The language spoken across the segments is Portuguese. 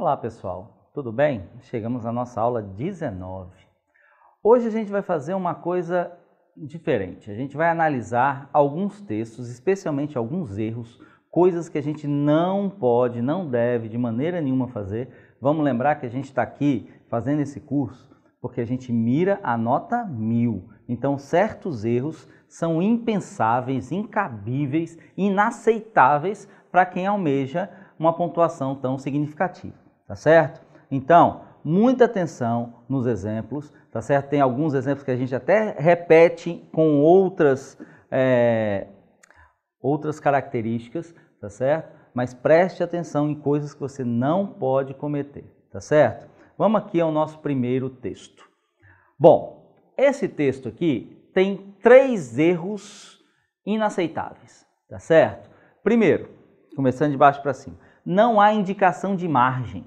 Olá pessoal, tudo bem? Chegamos à nossa aula 19. Hoje a gente vai fazer uma coisa diferente. A gente vai analisar alguns textos, especialmente alguns erros, coisas que a gente não pode, não deve de maneira nenhuma fazer. Vamos lembrar que a gente está aqui fazendo esse curso porque a gente mira a nota 1000. Então certos erros são impensáveis, incabíveis, inaceitáveis para quem almeja uma pontuação tão significativa, tá certo? Então, muita atenção nos exemplos, tá certo? Tem alguns exemplos que a gente até repete com outras características, tá certo? Mas preste atenção em coisas que você não pode cometer, tá certo? Vamos aqui ao nosso primeiro texto. Bom, esse texto aqui tem 3 erros inaceitáveis, tá certo? Primeiro, começando de baixo para cima, não há indicação de margem,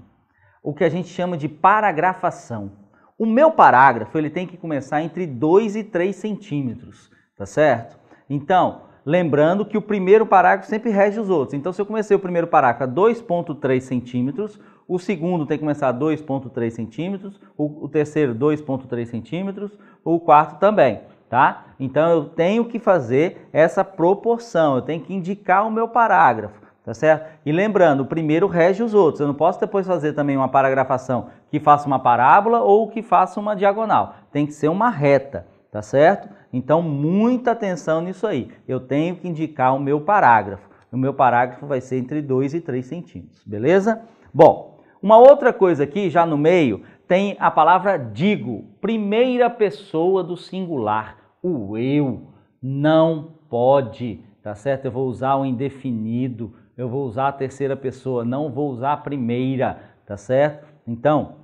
o que a gente chama de paragrafação. O meu parágrafo ele tem que começar entre 2 e 3 centímetros, tá certo? Então, lembrando que o primeiro parágrafo sempre rege os outros. Então, se eu comecei o primeiro parágrafo a 2,3 centímetros, o segundo tem que começar a 2,3 centímetros, o terceiro 2,3 centímetros, o quarto também, tá? Então, eu tenho que fazer essa proporção, eu tenho que indicar o meu parágrafo. Tá certo? E lembrando, o primeiro rege os outros. Eu não posso depois fazer também uma paragrafação que faça uma parábola ou que faça uma diagonal. Tem que ser uma reta, tá certo? Então, muita atenção nisso aí. Eu tenho que indicar o meu parágrafo. O meu parágrafo vai ser entre 2 e 3 centímetros, beleza? Bom, uma outra coisa aqui, já no meio, tem a palavra digo, primeira pessoa do singular, o eu. Não pode, tá certo? Eu vou usar o indefinido. Eu vou usar a terceira pessoa, não vou usar a primeira, tá certo? Então,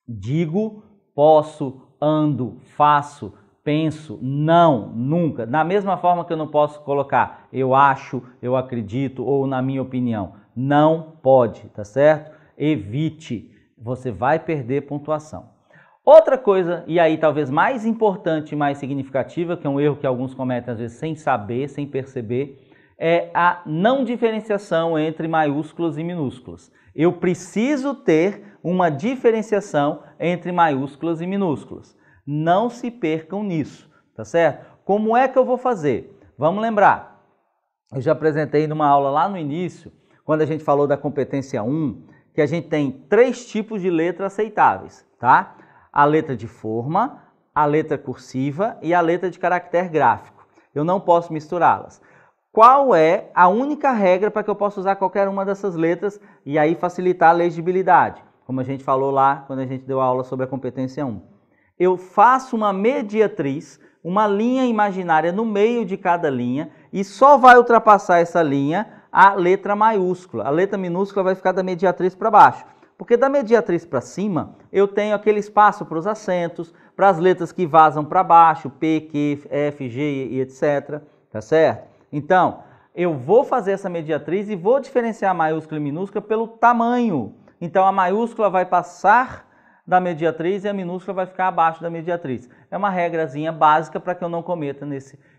digo, posso, ando, faço, penso, não, nunca. Da mesma forma que eu não posso colocar eu acho, eu acredito ou na minha opinião. Não pode, tá certo? Evite, você vai perder pontuação. Outra coisa, e aí talvez mais importante e mais significativa, que é um erro que alguns cometem às vezes sem saber, sem perceber, é a não diferenciação entre maiúsculas e minúsculas. Eu preciso ter uma diferenciação entre maiúsculas e minúsculas. Não se percam nisso, tá certo? Como é que eu vou fazer? Vamos lembrar, eu já apresentei numa aula lá no início, quando a gente falou da competência 1, que a gente tem 3 tipos de letras aceitáveis, tá? A letra de forma, a letra cursiva e a letra de caractere gráfico. Eu não posso misturá-las. Qual é a única regra para que eu possa usar qualquer uma dessas letras e aí facilitar a legibilidade? Como a gente falou lá quando a gente deu a aula sobre a competência 1. Eu faço uma mediatriz, uma linha imaginária no meio de cada linha e só vai ultrapassar essa linha a letra maiúscula. A letra minúscula vai ficar da mediatriz para baixo. Porque da mediatriz para cima eu tenho aquele espaço para os acentos, para as letras que vazam para baixo, P, Q, F, G e etc. Tá certo? Então, eu vou fazer essa mediatriz e vou diferenciar a maiúscula e minúscula pelo tamanho. Então, a maiúscula vai passar da mediatriz e a minúscula vai ficar abaixo da mediatriz. É uma regrazinha básica para que eu não cometa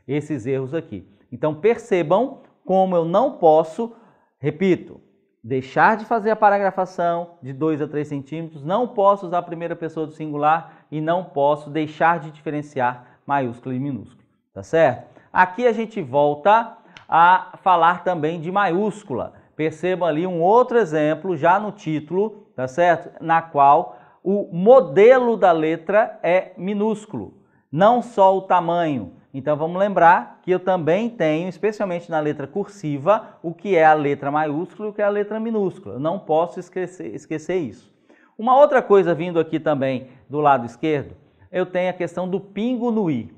esses erros aqui. Então, percebam como eu não posso, repito, deixar de fazer a paragrafação de 2 a 3 centímetros, não posso usar a primeira pessoa do singular e não posso deixar de diferenciar maiúscula e minúscula. Tá certo? Aqui a gente volta a falar também de maiúscula. Percebam ali um outro exemplo já no título, tá certo? Na qual o modelo da letra é minúsculo, não só o tamanho. Então vamos lembrar que eu também tenho, especialmente na letra cursiva, o que é a letra maiúscula e o que é a letra minúscula. Eu não posso esquecer isso. Uma outra coisa vindo aqui também do lado esquerdo, eu tenho a questão do pingo no i.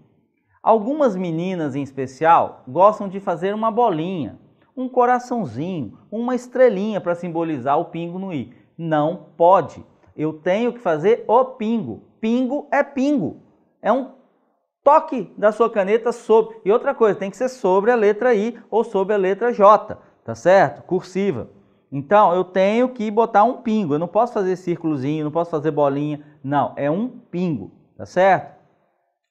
Algumas meninas em especial gostam de fazer uma bolinha, um coraçãozinho, uma estrelinha para simbolizar o pingo no i. Não pode. Eu tenho que fazer o pingo. Pingo é pingo. É um toque da sua caneta sobre. E outra coisa, tem que ser sobre a letra I ou sobre a letra J, tá certo? Cursiva. Então, eu tenho que botar um pingo. Eu não posso fazer círculozinho, não posso fazer bolinha. Não, é um pingo, tá certo?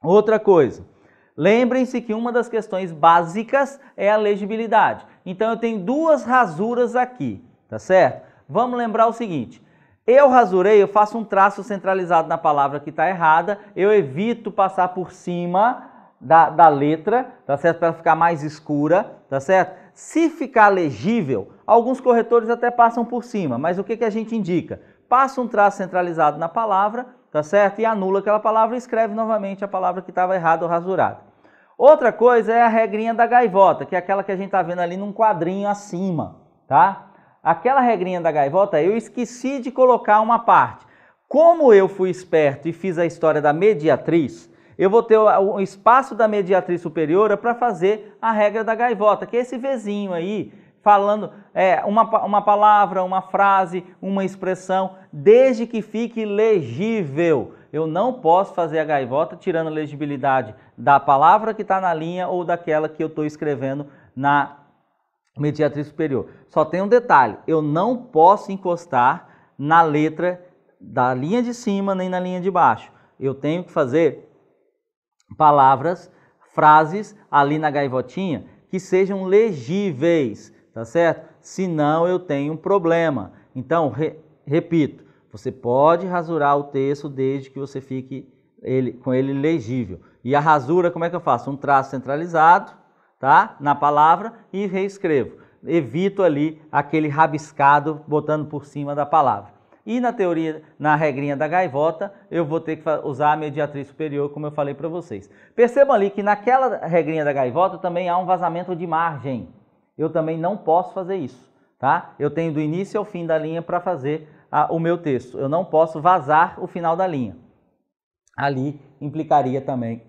Outra coisa. Lembrem-se que uma das questões básicas é a legibilidade. Então, eu tenho 2 rasuras aqui, tá certo? Vamos lembrar o seguinte, Eu rasurei, eu faço um traço centralizado na palavra que está errada, eu evito passar por cima da letra, tá certo? Para ficar mais escura, tá certo? Se ficar legível, alguns corretores até passam por cima, mas o que a gente indica? Passa um traço centralizado na palavra, tá certo? E anula aquela palavra e escreve novamente a palavra que estava errada ou rasurada. Outra coisa é a regrinha da gaivota, que é aquela que a gente está vendo ali num quadrinho acima, tá? Aquela regrinha da gaivota, eu esqueci de colocar uma parte. Como eu fui esperto e fiz a história da mediatriz, eu vou ter o espaço da mediatriz superior para fazer a regra da gaivota, que é esse Vzinho aí, falando uma palavra, uma frase, uma expressão, desde que fique legível. Eu não posso fazer a gaivota tirando a legibilidade da palavra que está na linha ou daquela que eu estou escrevendo na mediatriz superior. Só tem um detalhe, eu não posso encostar na letra da linha de cima nem na linha de baixo. Eu tenho que fazer palavras, frases ali na gaivotinha que sejam legíveis, tá certo? Senão eu tenho um problema. Então, repito, você pode rasurar o texto desde que você fique com ele legível. E a rasura, como é que eu faço? Um traço centralizado, tá? Na palavra e reescrevo. Evito ali aquele rabiscado botando por cima da palavra. E na teoria, na regrinha da gaivota, eu vou ter que usar a mediatriz superior, como eu falei para vocês. Percebam ali que naquela regrinha da gaivota também há um vazamento de margem. Eu também não posso fazer isso, tá? Eu tenho do início ao fim da linha para fazer o meu texto. Eu não posso vazar o final da linha. Ali implicaria também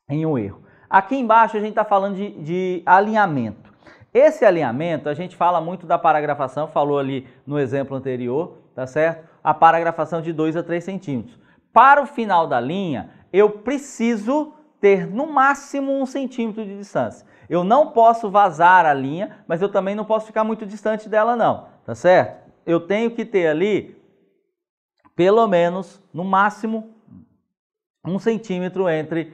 em um erro. Aqui embaixo a gente está falando de alinhamento. Esse alinhamento, a gente fala muito da paragrafação, falou ali no exemplo anterior, tá certo? A paragrafação de 2 a 3 centímetros. Para o final da linha, eu preciso ter no máximo 1 centímetro de distância. Eu não posso vazar a linha, mas eu também não posso ficar muito distante dela não, tá certo? Eu tenho que ter ali, pelo menos, no máximo, 1 centímetro entre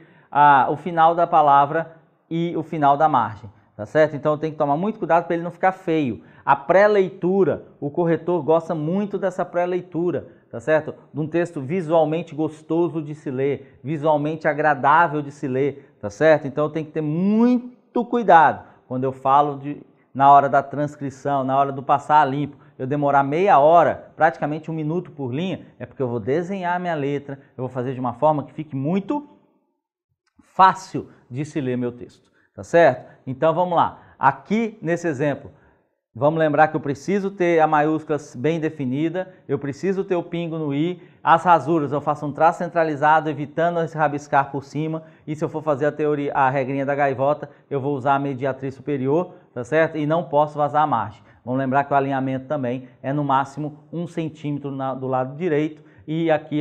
o final da palavra e o final da margem. Tá certo? Então eu tenho que tomar muito cuidado para ele não ficar feio. A pré-leitura, o corretor gosta muito dessa pré-leitura, tá certo? De um texto visualmente gostoso de se ler, visualmente agradável de se ler, tá certo? Então eu tenho que ter muito cuidado quando eu falo na hora da transcrição, na hora do passar a limpo. Eu demorar meia hora, praticamente 1 minuto por linha, é porque eu vou desenhar a minha letra, eu vou fazer de uma forma que fique muito fácil de se ler meu texto. Tá certo? Então vamos lá. Aqui nesse exemplo, vamos lembrar que eu preciso ter a maiúscula bem definida, eu preciso ter o pingo no i, as rasuras eu faço um traço centralizado, evitando esse rabiscar por cima, e se eu for fazer a regrinha da gaivota, eu vou usar a mediatriz superior, tá certo? E não posso vazar a margem. Vamos lembrar que o alinhamento também é no máximo 1 centímetro do lado direito, e aqui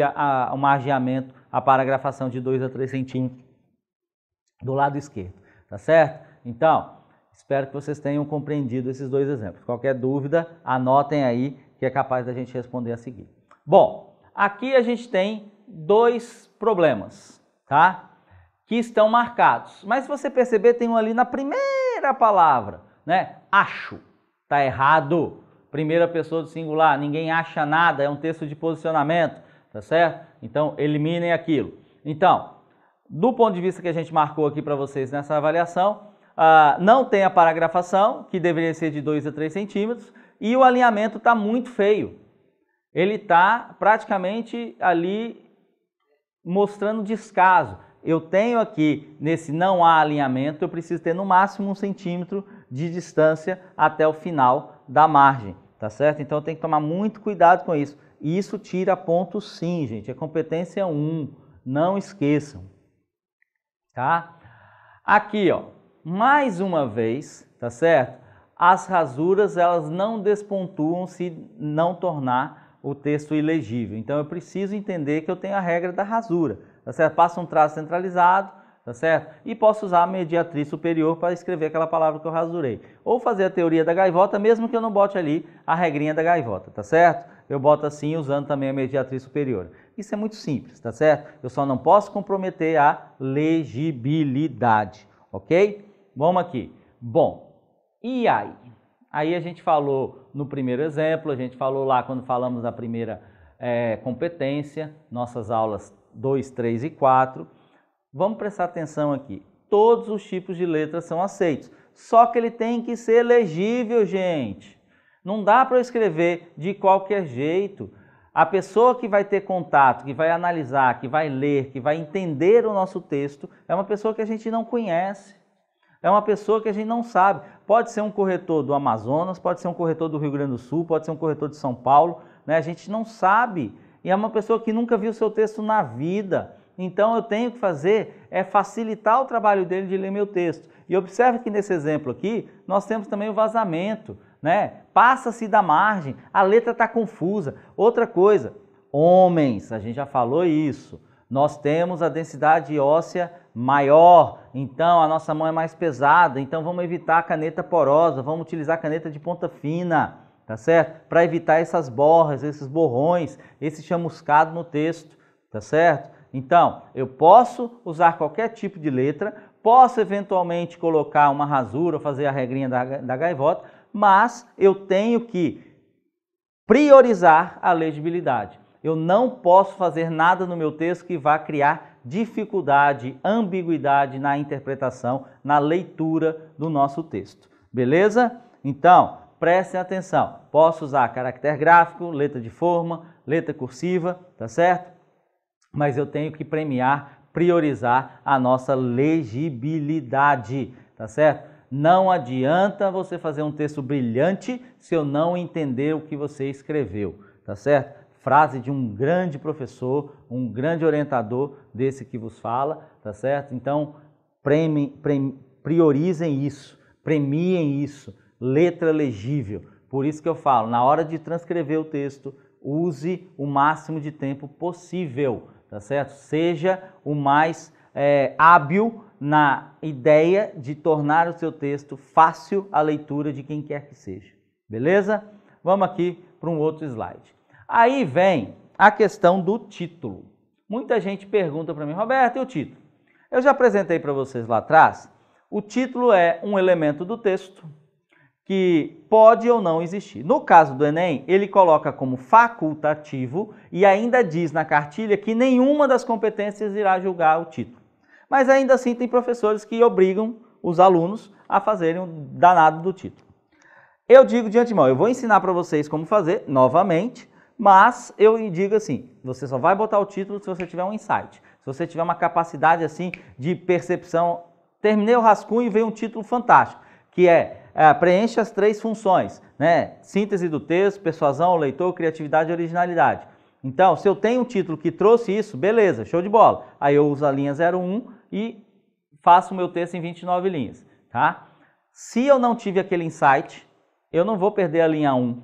o margeamento, a paragrafação de 2 a 3 centímetros do lado esquerdo. Tá certo? Então, espero que vocês tenham compreendido esses 2 exemplos. Qualquer dúvida, anotem aí que é capaz da gente responder a seguir. Bom, aqui a gente tem 2 problemas, tá? Que estão marcados. Mas se você perceber, tem um ali na primeira palavra, né? Acho. Tá errado. Primeira pessoa do singular, ninguém acha nada, é um texto de posicionamento, tá certo? Então, eliminem aquilo. Então, do ponto de vista que a gente marcou aqui para vocês nessa avaliação, não tem a paragrafação, que deveria ser de 2 a 3 centímetros, e o alinhamento está muito feio. Ele está praticamente ali mostrando descaso. Eu tenho aqui, nesse não há alinhamento, eu preciso ter no máximo 1 centímetro de distância até o final da margem, tá certo? Então eu tenho que tomar muito cuidado com isso. E isso tira ponto sim, gente, é competência 1, não esqueçam. Tá? Aqui, ó, mais uma vez, tá certo? As rasuras, elas não despontuam se não tornar o texto ilegível. Então, eu preciso entender que eu tenho a regra da rasura, tá certo? Passo um traço centralizado, tá certo? E posso usar a mediatriz superior para escrever aquela palavra que eu rasurei. Ou fazer a teoria da gaivota, mesmo que eu não bote ali a regrinha da gaivota, tá certo? Eu boto assim, usando também a mediatriz superior. Isso é muito simples, tá certo? Eu só não posso comprometer a legibilidade, ok? Vamos aqui. Bom, e aí? Aí a gente falou no primeiro exemplo, a gente falou lá quando falamos da primeira competência, nossas aulas 2, 3 e 4. Vamos prestar atenção aqui. Todos os tipos de letras são aceitos, só que ele tem que ser legível, gente. Não dá para eu escrever de qualquer jeito. A pessoa que vai ter contato, que vai analisar, que vai ler, que vai entender o nosso texto, é uma pessoa que a gente não conhece. É uma pessoa que a gente não sabe. Pode ser um corretor do Amazonas, pode ser um corretor do Rio Grande do Sul, pode ser um corretor de São Paulo, né? A gente não sabe. E é uma pessoa que nunca viu seu texto na vida. Então eu tenho que fazer é facilitar o trabalho dele de ler meu texto. E observe que nesse exemplo aqui, nós temos também o vazamento, né? Passa-se da margem, a letra está confusa. Outra coisa, homens, a gente já falou isso. Nós temos a densidade óssea maior, então a nossa mão é mais pesada, então vamos evitar a caneta porosa, vamos utilizar a caneta de ponta fina, tá certo? Para evitar essas borras, esses borrões, esse chamuscado no texto, tá certo? Então, eu posso usar qualquer tipo de letra, posso eventualmente colocar uma rasura, fazer a regrinha da gaivota, mas eu tenho que priorizar a legibilidade. Eu não posso fazer nada no meu texto que vá criar dificuldade, ambiguidade na interpretação, na leitura do nosso texto. Beleza? Então, prestem atenção. Posso usar caractere gráfico, letra de forma, letra cursiva, tá certo? Mas eu tenho que priorizar a nossa legibilidade, tá certo? Não adianta você fazer um texto brilhante se eu não entender o que você escreveu, tá certo? Frase de um grande professor, um grande orientador desse que vos fala, tá certo? Então, priorizem isso, premiem isso, letra legível. Por isso que eu falo, na hora de transcrever o texto, use o máximo de tempo possível, tá certo? Seja o mais hábil na ideia de tornar o seu texto fácil à leitura de quem quer que seja. Beleza? Vamos aqui para um outro slide. Aí vem a questão do título. Muita gente pergunta para mim, Roberto, e o título? Eu já apresentei para vocês lá atrás. O título é um elemento do texto que pode ou não existir. No caso do Enem, ele coloca como facultativo e ainda diz na cartilha que nenhuma das competências irá julgar o título. Mas ainda assim tem professores que obrigam os alunos a fazerem o danado do título. Eu digo de antemão, eu vou ensinar para vocês como fazer novamente, mas eu digo assim, você só vai botar o título se você tiver um insight, se você tiver uma capacidade assim de percepção. Terminei o rascunho e veio um título fantástico, que preenche as 3 funções, né? Síntese do texto, persuasão ao leitor, criatividade e originalidade. Então, se eu tenho um título que trouxe isso, beleza, show de bola. Aí eu uso a linha 01 e faço o meu texto em 29 linhas, tá? Se eu não tive aquele insight, eu não vou perder a linha 1,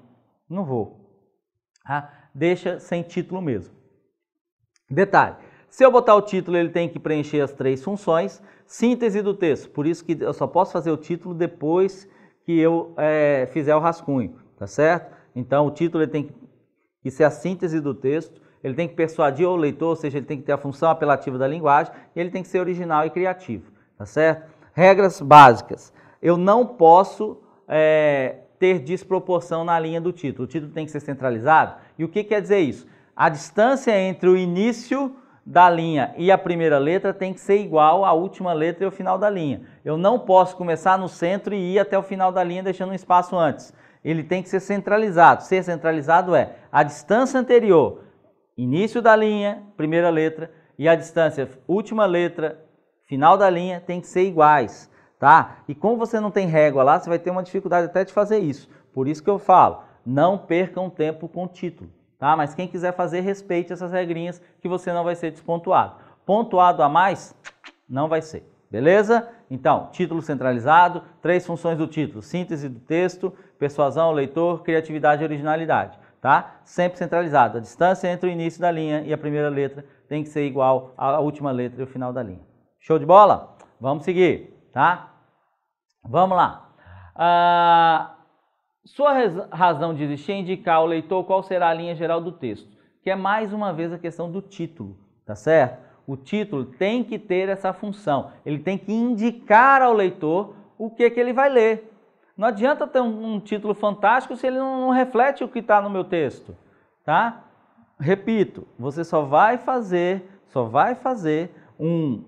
não vou. Tá? Deixa sem título mesmo. Detalhe, se eu botar o título, ele tem que preencher as 3 funções. Síntese do texto, por isso que eu só posso fazer o título depois que eu fizer o rascunho, tá certo? Então o título ele tem que ser a síntese do texto, ele tem que persuadir o leitor, ou seja, ele tem que ter a função apelativa da linguagem, e ele tem que ser original e criativo, tá certo? Regras básicas, eu não posso ter desproporção na linha do título tem que ser centralizado. E o que quer dizer isso? A distância entre o início da linha e a primeira letra tem que ser igual à última letra e ao final da linha. Eu não posso começar no centro e ir até o final da linha deixando um espaço antes. Ele tem que ser centralizado. Ser centralizado é a distância anterior, início da linha, primeira letra, e a distância última letra, final da linha, tem que ser iguais. Tá? E como você não tem régua lá, você vai ter uma dificuldade até de fazer isso. Por isso que eu falo, não percam tempo com o título. Tá? Mas quem quiser fazer, respeite essas regrinhas que você não vai ser despontuado. Pontuado a mais, não vai ser. Beleza? Então, título centralizado, 3 funções do título. Síntese do texto, persuasão ao leitor, criatividade e originalidade. Tá? Sempre centralizado. A distância entre o início da linha e a primeira letra tem que ser igual à última letra e o final da linha. Show de bola? Vamos seguir. Tá? Vamos lá. Sua razão de existir é indicar ao leitor qual será a linha geral do texto, que é mais uma vez a questão do título, tá certo? O título tem que ter essa função, ele tem que indicar ao leitor o que ele vai ler. Não adianta ter um título fantástico se ele não reflete o que está no meu texto, tá? Repito, você só vai fazer um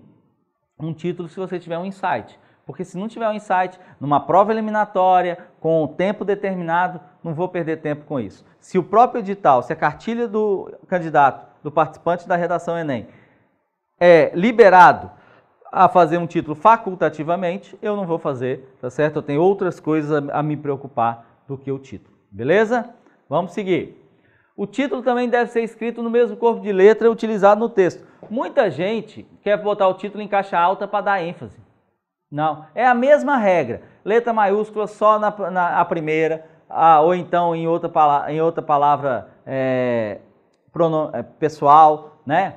título se você tiver um insight. Porque se não tiver um insight, numa prova eliminatória, com o tempo determinado, não vou perder tempo com isso. Se o próprio edital, se a cartilha do candidato, do participante da redação Enem, é liberado a fazer um título facultativamente, eu não vou fazer, tá certo? Eu tenho outras coisas a me preocupar do que o título, beleza? Vamos seguir. O título também deve ser escrito no mesmo corpo de letra utilizado no texto. Muita gente quer botar o título em caixa alta para dar ênfase. Não, é a mesma regra. Letra maiúscula só na primeira, ou então em outra palavra pessoal, né?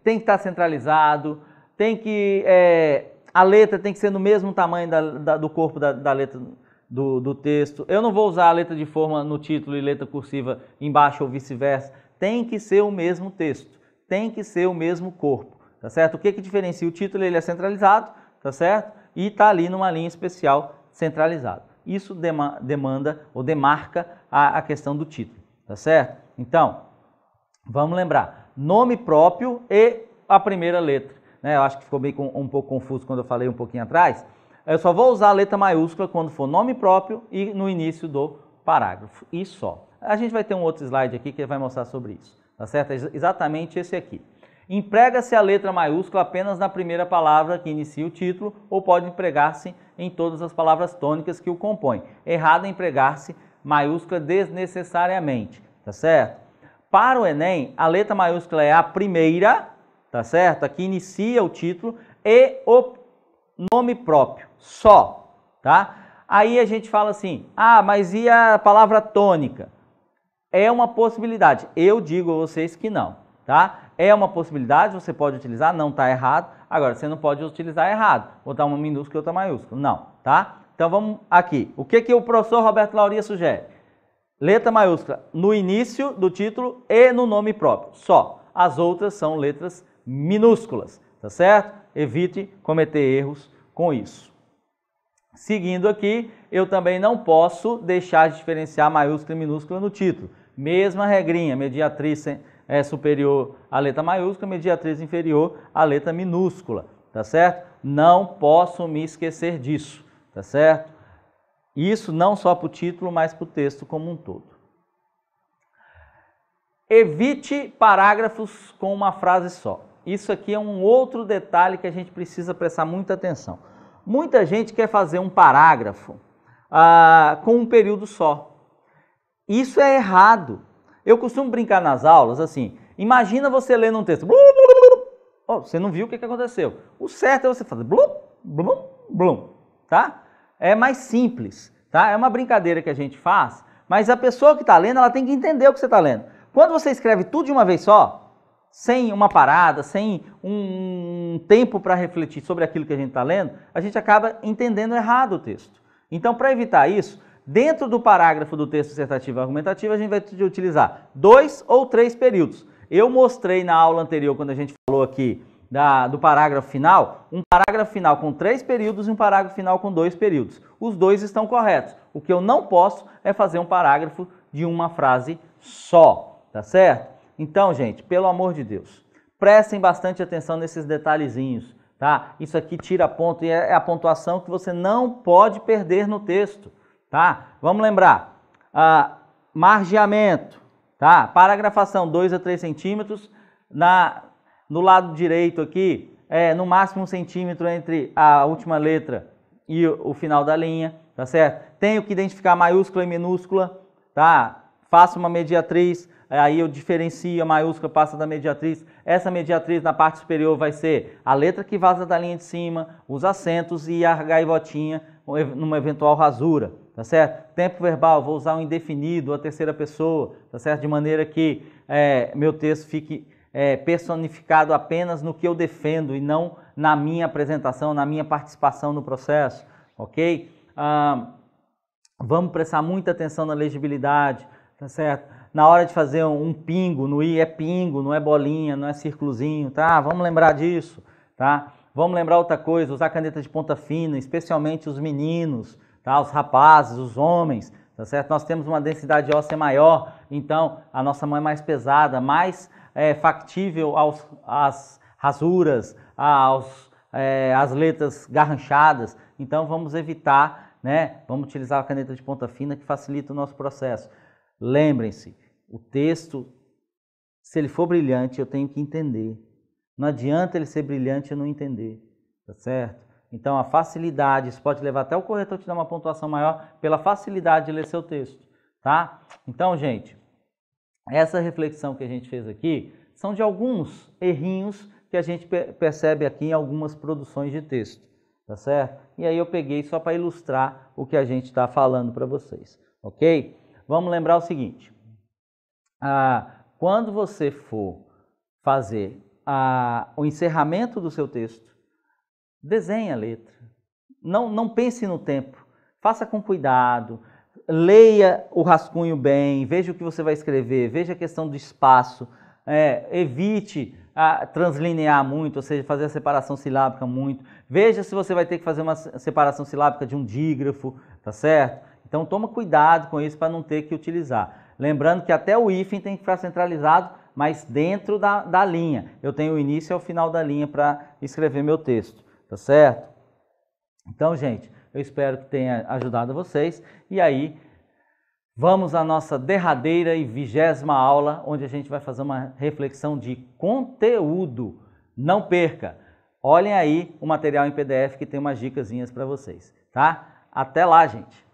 Tem que estar centralizado, a letra tem que ser no mesmo tamanho do corpo da letra do texto. Eu não vou usar a letra de forma no título e letra cursiva embaixo ou vice-versa. Tem que ser o mesmo texto, tem que ser o mesmo corpo, tá certo? O que diferencia o título? Ele é centralizado, tá certo? E está ali numa linha especial centralizado. Isso demanda ou demarca a questão do título, tá certo? Então, vamos lembrar. Nome próprio e a primeira letra, né? Eu acho que ficou bem um pouco confuso quando eu falei um pouquinho atrás. Eu só vou usar a letra maiúscula quando for nome próprio e no início do parágrafo, e só. A gente vai ter um outro slide aqui que vai mostrar sobre isso, tá certo? É exatamente esse aqui. Emprega-se a letra maiúscula apenas na primeira palavra que inicia o título ou pode empregar-se em todas as palavras tônicas que o compõem. Errado é empregar-se maiúscula desnecessariamente, tá certo? Para o Enem, a letra maiúscula é a primeira, tá certo? Aqui inicia o título e o nome próprio, só, tá? Aí a gente fala assim, mas e a palavra tônica? É uma possibilidade. Eu digo a vocês que não, tá? É uma possibilidade, você pode utilizar, não está errado. Agora, você não pode utilizar errado, botar uma minúscula e outra maiúscula, não, tá? Então vamos aqui. O que o professor Roberto Lauria sugere? Letra maiúscula no início do título e no nome próprio, só. As outras são letras minúsculas, tá certo? Evite cometer erros com isso. Seguindo aqui, eu também não posso deixar de diferenciar maiúscula e minúscula no título. Mesma regrinha, mediatriz é superior à letra maiúscula, mediatriz inferior à letra minúscula, tá certo? Não posso me esquecer disso, tá certo? Isso não só para o título, mas para o texto como um todo. Evite parágrafos com uma frase só. Isso aqui é um outro detalhe que a gente precisa prestar muita atenção. Muita gente quer fazer um parágrafo com um período só. Isso é errado. Eu costumo brincar nas aulas assim, imagina você lendo um texto, você não viu o que aconteceu. O certo é você fazer blum, blum, blum, tá? É mais simples, tá? É uma brincadeira que a gente faz, mas a pessoa que está lendo, ela tem que entender o que você está lendo. Quando você escreve tudo de uma vez só, sem uma parada, sem um tempo para refletir sobre aquilo que a gente está lendo, a gente acaba entendendo errado o texto. Então, para evitar isso, dentro do parágrafo do texto dissertativo e argumentativo, a gente vai utilizar 2 ou 3 períodos. Eu mostrei na aula anterior, quando a gente falou aqui do parágrafo final, um parágrafo final com 3 períodos e um parágrafo final com 2 períodos. Os dois estão corretos. O que eu não posso é fazer um parágrafo de uma frase só, tá certo? Então, gente, pelo amor de Deus, prestem bastante atenção nesses detalhezinhos, tá? Isso aqui tira ponto e é a pontuação que você não pode perder no texto, tá? Vamos lembrar, margeamento, tá? Paragrafação 2 a 3 centímetros, no lado direito aqui, no máximo 1 centímetro entre a última letra e o final da linha, tá certo? Tenho que identificar maiúscula e minúscula, tá? Faço uma mediatriz, aí eu diferencio, a maiúscula passa da mediatriz. Essa mediatriz na parte superior vai ser a letra que vaza da linha de cima, os acentos e a gaivotinha numa eventual rasura, tá certo? Tempo verbal, vou usar um indefinido, a terceira pessoa, tá certo? De maneira que meu texto fique personificado apenas no que eu defendo e não na minha apresentação, na minha participação no processo, ok? Vamos prestar muita atenção na legibilidade, tá certo? Na hora de fazer um pingo no i, é pingo, não é bolinha, não é círculozinho, tá? Vamos lembrar disso, tá? Vamos lembrar outra coisa, usar caneta de ponta fina, especialmente os meninos, tá? Os rapazes, os homens, tá certo? Nós temos uma densidade óssea maior, então a nossa mão é mais pesada, mais factível às rasuras, às letras garranchadas. Então vamos evitar, né? Vamos utilizar a caneta de ponta fina que facilita o nosso processo. Lembrem-se, o texto, se ele for brilhante, eu tenho que entender. Não adianta ele ser brilhante e eu não entender, tá certo? Então a facilidade, isso pode levar até o corretor te dar uma pontuação maior pela facilidade de ler seu texto, tá? Então, gente, essa reflexão que a gente fez aqui são de alguns errinhos que a gente percebe aqui em algumas produções de texto, tá certo? E aí eu peguei só para ilustrar o que a gente está falando para vocês, ok? Vamos lembrar o seguinte, quando você for fazer o encerramento do seu texto, desenhe a letra, não pense no tempo, faça com cuidado, leia o rascunho bem, veja o que você vai escrever, veja a questão do espaço, evite translinear muito, ou seja, fazer a separação silábica muito, veja se você vai ter que fazer uma separação silábica de um dígrafo, tá certo? Então toma cuidado com isso para não ter que utilizar. Lembrando que até o hífen tem que ficar centralizado, mas dentro da linha. Eu tenho o início e o final da linha para escrever meu texto, tá certo? Então, gente, eu espero que tenha ajudado vocês. E aí, vamos à nossa derradeira e 20ª aula, onde a gente vai fazer uma reflexão de conteúdo. Não perca! Olhem aí o material em PDF que tem umas dicasinhas para vocês, tá? Até lá, gente!